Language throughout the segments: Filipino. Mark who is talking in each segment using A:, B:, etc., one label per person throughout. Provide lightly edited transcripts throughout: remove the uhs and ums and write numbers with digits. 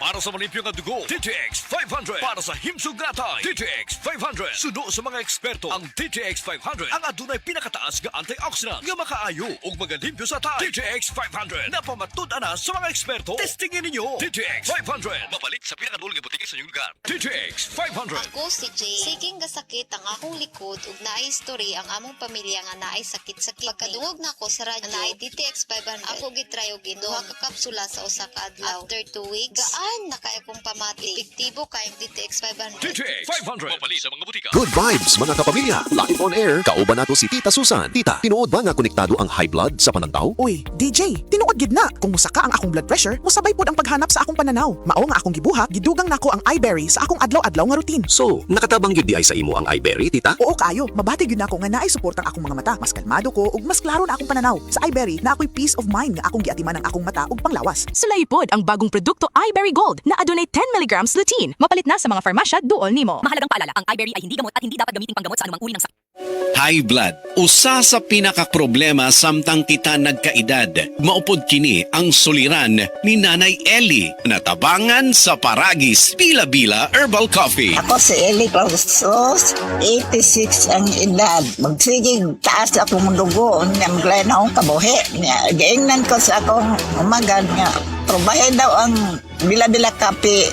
A: Para sa malimpyo nga dugo, DTX 500. Para sa himsugatay, DTX 500. Suno sa mga eksperto, ang DTX 500 ang adunay pinakataas nga antioxidant nga makaayo ug magalimpyo sa tay. DTX 500 napamatud-an na sa mga eksperto. Testingin ninyo. DTX 500 mapalit sa pinakadulong nga butika sa inyong lugar. DTX 500.
B: Ako si Jay. Siging gasakit ang akong likod ug naay story ang among pamilya nga naay sakit-sakit. Pagkadungog na ako sa radyo, naay DTX 500. Ako gitry og duha ka kapsula sa usa ka adlaw. After 2 weeks, gaan na kay akong pamati. Epektibo kay ang DTX 500.
A: DTX 500 mapalit sa mga butika.
C: Good vibes mga kapamilya. Live on air. Kauban nato si Tita Susan. Tita, tinuod ba nga konektado ang high blood sa panantaw?
D: Uy, DJ, tinuod gid na. Kung musaka ang akong blood pressure, musabay pod ang paghanap sa akong pananaw. Mao nga akong gibuhat, gidugang nako ang iBerry sa akong adlaw-adlaw nga routine.
C: So, nakatabang gyud di ay sa imo ang iBerry, Tita?
D: Oo kayo, mabati gyud nako nga naay suportang akong mga mata. Mas kalmado ko ug mas klaro na akong pananaw. Sa iBerry na ako'y peace of mind nga akong giatiman ang akong mata ug panglawas.
E: Sulaipod ang bagong produkto iBerry Gold na adunay 10 mg lutein. Mapalit na sa mga farmasya duol nimo.
F: Mahalagang paalala, ang iBerry ay hindi gamot at hindi dapat gamiting panggamot sa anumang uri ng sakit.
G: High blood, usa sa pinakaproblema samtang kita nagkaedad. Maupod kini ang suliran ni Nanay Ellie, natabangan sa Paragis Bila-Bila Herbal Coffee.
H: Ako si Eli Clausos, 86 ang edad. Magsigig taas akong dugo, niyang glen akong kabuhi. Gaingnan ko sa akong umagan nga. Probahe daw ang bila-bila kape,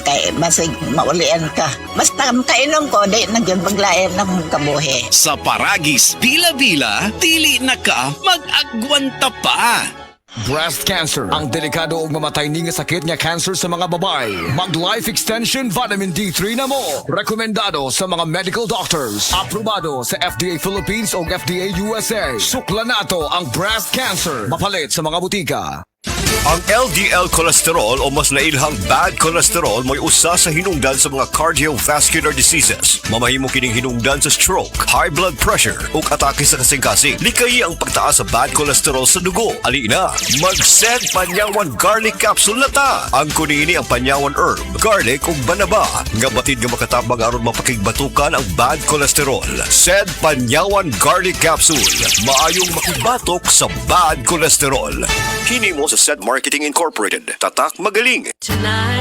H: kay basig maulian ka. Basta kainom ko, di nagyan paglain ng kabuhi.
G: Sa Paragis Bila-Bila, dili na ka mag-agwanta pa.
A: Breast cancer, ang delikado ug mamatay ni nga sakit nga cancer sa mga babae. Mag Life Extension Vitamin D3 na mo. Rekomendado sa mga medical doctors. Aprobado sa FDA Philippines ug FDA USA. Sukla nato ang breast cancer. Mapalit sa mga butika. Ang LDL cholesterol o mas nailhang bad cholesterol mo'y usa sa hinungdan sa mga cardiovascular diseases. Mamahimo kining hinungdan sa stroke, high blood pressure ug atake sa kasing-kasing. Likay ang pagtaas sa bad cholesterol sa dugo. Ali na, mag-Sed Panyawan Garlic Capsule na ta. Ang kunini ang panyawan herb, garlic ug banaba nga batid nga makatabang aron mapakigbatukan ang bad cholesterol. Sed Panyawan Garlic Capsule, maayong makibatok sa bad cholesterol. Hini mo sa Sed Marketing Incorporated. Tatak magaling.
F: Tonight